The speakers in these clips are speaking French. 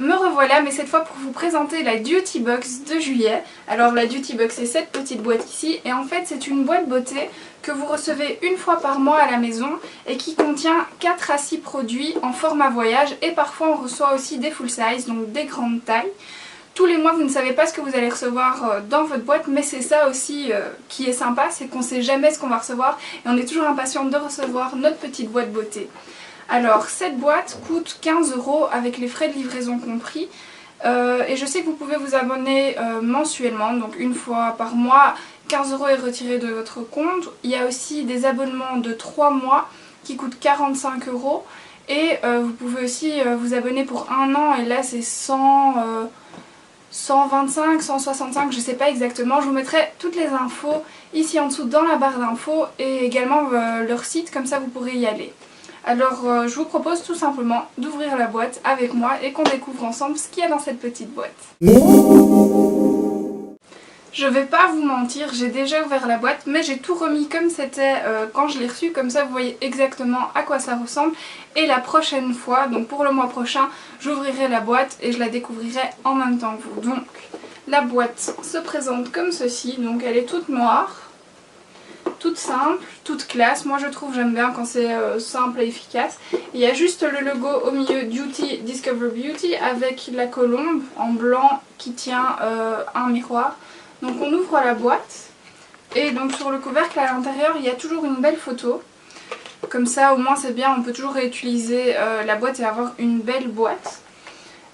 me revoilà, mais cette fois pour vous présenter la Duty Box de juillet. Alors la Duty Box, c'est cette petite boîte ici, et en fait c'est une boîte beauté que vous recevez une fois par mois à la maison et qui contient 4 à 6 produits en format voyage, et parfois on reçoit aussi des full size, donc des grandes tailles. Tous les mois vous ne savez pas ce que vous allez recevoir dans votre boîte, mais c'est ça aussi qui est sympa, c'est qu'on ne sait jamais ce qu'on va recevoir et on est toujours impatient de recevoir notre petite boîte beauté. Alors cette boîte coûte 15 € avec les frais de livraison compris, et je sais que vous pouvez vous abonner mensuellement, donc une fois par mois. 15 € est retiré de votre compte. Il y a aussi des abonnements de 3 mois qui coûtent 45 € et vous pouvez aussi vous abonner pour 1 an, et là c'est 125, 165, je sais pas exactement. Je vous mettrai toutes les infos ici en dessous dans la barre d'infos et également leur site, comme ça vous pourrez y aller. Alors je vous propose tout simplement d'ouvrir la boîte avec moi et qu'on découvre ensemble ce qu'il y a dans cette petite boîte. Je vais pas vous mentir, j'ai déjà ouvert la boîte, mais j'ai tout remis comme c'était quand je l'ai reçu, comme ça vous voyez exactement à quoi ça ressemble. Et la prochaine fois, donc pour le mois prochain, j'ouvrirai la boîte et je la découvrirai en même temps que vous. Donc la boîte se présente comme ceci, donc elle est toute noire, toute simple, toute classe. Moi je trouve, j'aime bien quand c'est simple et efficace. Il y a juste le logo au milieu, Duty Discover Beauty, avec la colombe en blanc qui tient un miroir. Donc on ouvre la boîte et donc sur le couvercle à l'intérieur il y a toujours une belle photo. Comme ça au moins c'est bien, on peut toujours réutiliser la boîte et avoir une belle boîte.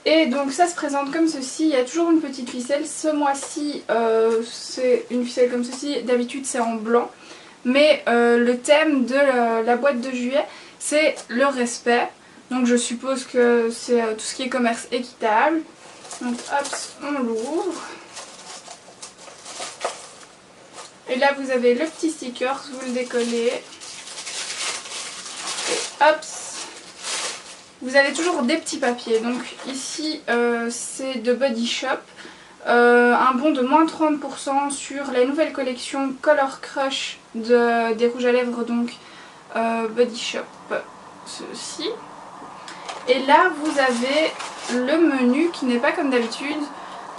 Et donc ça se présente comme ceci, il y a toujours une petite ficelle. Ce mois-ci c'est une ficelle comme ceci, d'habitude c'est en blanc. Mais le thème de la boîte de juillet c'est le respect. Donc je suppose que c'est tout ce qui est commerce équitable. Donc hop, on l'ouvre. Et là vous avez le petit sticker, vous le décollez. Et hop, vous avez toujours des petits papiers. Donc ici c'est de Body Shop. Un bon de moins 30% sur la nouvelle collection Color Crush des rouges à lèvres, donc Body Shop, ceci. Et là vous avez le menu qui n'est pas comme d'habitude.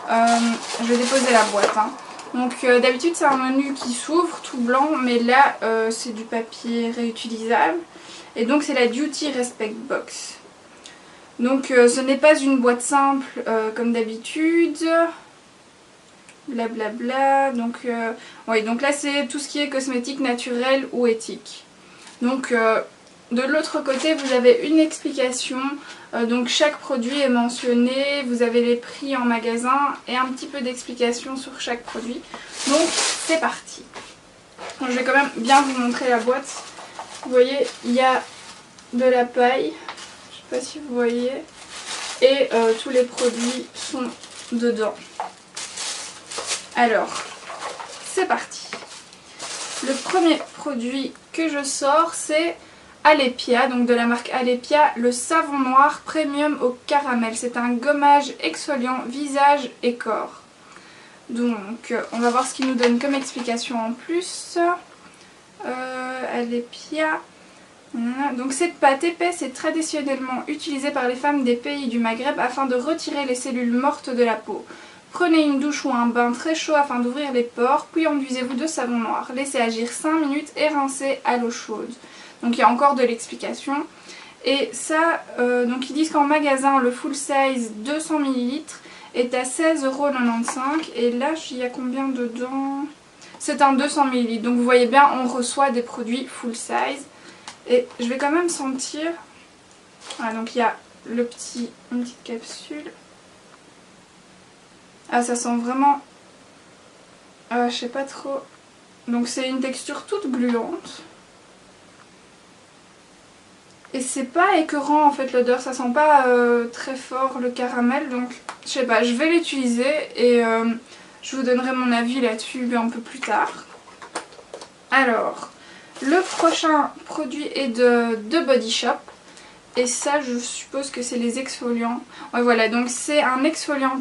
Je vais déposer la boîte. Donc d'habitude c'est un menu qui s'ouvre tout blanc, mais là c'est du papier réutilisable. Et donc c'est la Duty Respect Box. Donc ce n'est pas une boîte simple comme d'habitude. Blablabla. Donc, oui, donc là c'est tout ce qui est cosmétique naturel ou éthique. Donc de l'autre côté vous avez une explication. Donc chaque produit est mentionné, vous avez les prix en magasin et un petit peu d'explication sur chaque produit. Donc c'est parti. Donc, je vais quand même bien vous montrer la boîte. Vous voyez, il y a de la paille, je sais pas si vous voyez, et tous les produits sont dedans. Alors, c'est parti. Le premier produit que je sors, c'est Alepia, donc de la marque Alepia, le savon noir premium au caramel. C'est un gommage exfoliant visage et corps. Donc on va voir ce qu'il nous donne comme explication en plus. Alepia. Donc cette pâte épaisse est traditionnellement utilisée par les femmes des pays du Maghreb afin de retirer les cellules mortes de la peau. Prenez une douche ou un bain très chaud afin d'ouvrir les pores, puis enduisez-vous de savon noir. Laissez agir 5 minutes et rincez à l'eau chaude. Donc il y a encore de l'explication. Et ça, donc ils disent qu'en magasin, le full size 200 ml est à 16,95 €. Et là, il y a combien dedans? C'est un 200 ml. Donc vous voyez bien, on reçoit des produits full size. Et je vais quand même sentir. Voilà, donc il y a une petite capsule. Ah, ça sent vraiment... je sais pas trop. Donc c'est une texture toute gluante. Et c'est pas écœurant en fait l'odeur, ça sent pas très fort le caramel, donc je sais pas, je vais l'utiliser et je vous donnerai mon avis là-dessus un peu plus tard. Alors, le prochain produit est de Body Shop. Et ça je suppose que c'est les exfoliants. Ouais voilà, donc c'est un exfoliant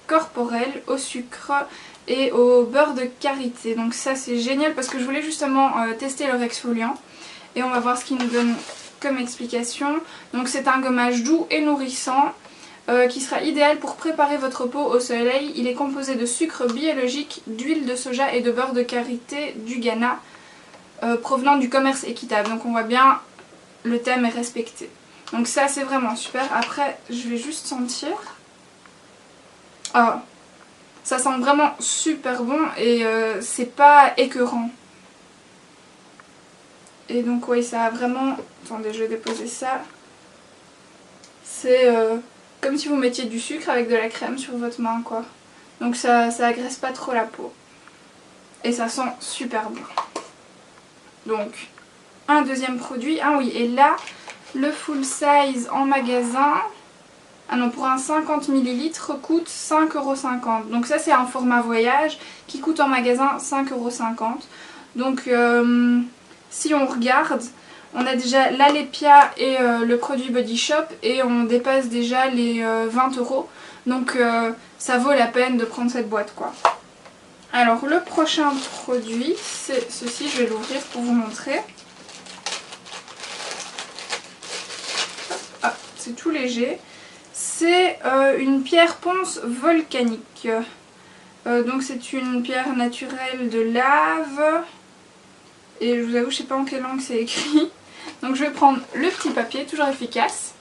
corporel au sucre et au beurre de karité. Donc ça c'est génial parce que je voulais justement tester leur exfoliant. Et on va voir ce qu'ils nous donnent comme explication. Donc c'est un gommage doux et nourrissant. qui sera idéal pour préparer votre peau au soleil. Il est composé de sucre biologique, d'huile de soja et de beurre de karité du Ghana, provenant du commerce équitable. Donc on voit bien, le thème est respecté. Donc ça c'est vraiment super. Après je vais juste sentir. Oh, ça sent vraiment super bon et c'est pas écœurant. Et donc oui, ça a vraiment... Attendez, je vais déposer ça. C'est comme si vous mettiez du sucre avec de la crème sur votre main quoi. Donc ça agresse pas trop la peau. Et ça sent super bon. Donc un deuxième produit. Ah oui, et là le full size en magasin, ah non, pour un 50 ml coûte 5,50 €. Donc ça c'est un format voyage qui coûte en magasin 5,50 €. Donc si on regarde, on a déjà l'Alepia et le produit Body Shop et on dépasse déjà les 20 €. Donc ça vaut la peine de prendre cette boîte quoi. Alors le prochain produit c'est ceci, je vais l'ouvrir pour vous montrer. Ah, c'est tout léger. C'est une pierre ponce volcanique. Donc c'est une pierre naturelle de lave. Et je vous avoue, je sais pas en quelle langue c'est écrit. Donc je vais prendre le petit papier, toujours efficace.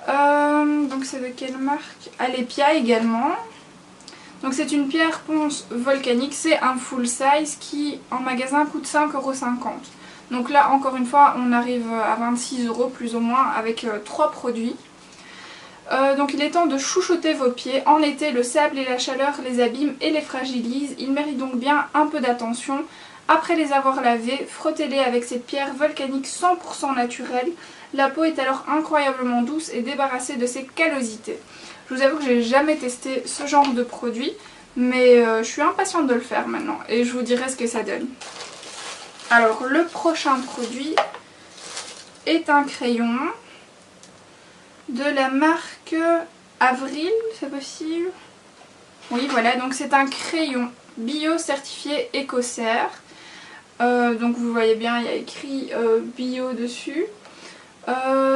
Donc c'est de quelle marque? Alepia également. Donc c'est une pierre ponce volcanique, c'est un full size qui en magasin coûte 5,50 €. Donc là encore une fois on arrive à 26 € plus ou moins avec 3 produits. Donc il est temps de chouchouter vos pieds. En été, le sable et la chaleur les abîment et les fragilisent. Ils méritent donc bien un peu d'attention. Après les avoir lavés, frottez-les avec cette pierre volcanique 100% naturelle. La peau est alors incroyablement douce et débarrassée de ses callosités. Je vous avoue que j'ai jamais testé ce genre de produit, mais je suis impatiente de le faire maintenant et je vous dirai ce que ça donne. Alors le prochain produit est un crayon de la marque Avril, c'est possible? Oui voilà, donc c'est un crayon bio certifié Écocert. Donc vous voyez bien, il y a écrit bio dessus.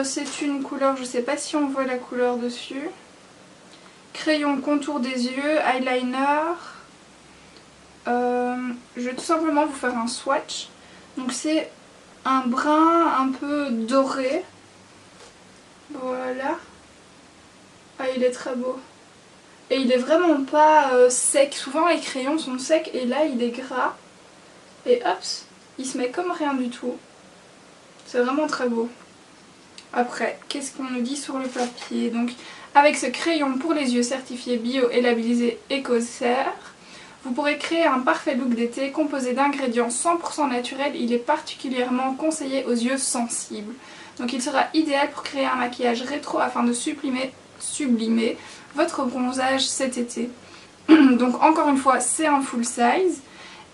C'est une couleur, je sais pas si on voit la couleur dessus. Crayon contour des yeux, eyeliner. Je vais tout simplement vous faire un swatch. Donc c'est un brun un peu doré. Voilà. Ah, il est très beau. Et il est vraiment pas sec. Souvent les crayons sont secs et là il est gras. Et hop, il se met comme rien du tout. C'est vraiment très beau. Après, qu'est-ce qu'on nous dit sur le papier? Donc, avec ce crayon pour les yeux certifié bio et labellisé Écocert, vous pourrez créer un parfait look d'été composé d'ingrédients 100% naturels. Il est particulièrement conseillé aux yeux sensibles. Donc il sera idéal pour créer un maquillage rétro afin de sublimer votre bronzage cet été. Donc encore une fois, c'est un full size.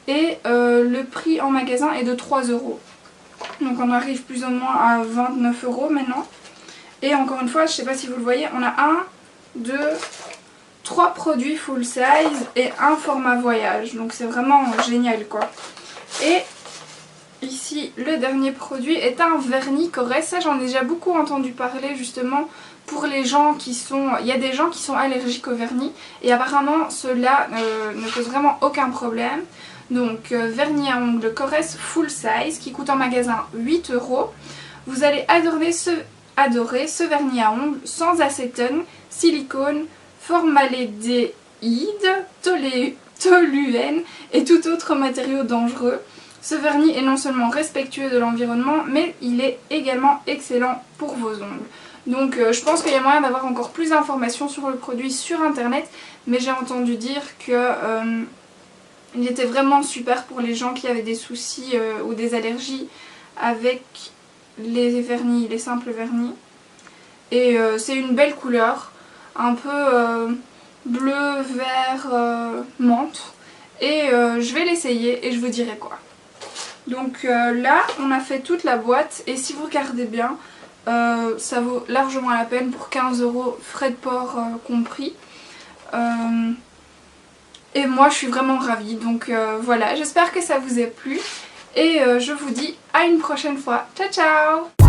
Et le prix en magasin est de 3 €. Donc on arrive plus ou moins à 29 € maintenant. Et encore une fois, je ne sais pas si vous le voyez, on a 1, 2, 3 produits full size et un format voyage. Donc c'est vraiment génial quoi. Et ici, le dernier produit est un vernis Corrèze. Ça j'en ai déjà beaucoup entendu parler justement pour les gens qui sont... Il y a des gens qui sont allergiques au vernis. Et apparemment cela ne pose vraiment aucun problème. Donc vernis à ongles Corrèze full size qui coûte en magasin 8 €. Vous allez adorer ce vernis à ongles sans acétone, silicone, formaldéhyde, toluène et tout autre matériau dangereux. Ce vernis est non seulement respectueux de l'environnement, mais il est également excellent pour vos ongles. Donc je pense qu'il y a moyen d'avoir encore plus d'informations sur le produit sur internet, mais j'ai entendu dire que il était vraiment super pour les gens qui avaient des soucis ou des allergies avec les vernis, les simples vernis. Et c'est une belle couleur, un peu bleu, vert, menthe. Et je vais l'essayer et je vous dirai quoi. Donc là, on a fait toute la boîte et si vous regardez bien, ça vaut largement la peine pour 15 €, frais de port compris. Et moi je suis vraiment ravie, donc voilà, j'espère que ça vous a plu et je vous dis à une prochaine fois. Ciao ciao!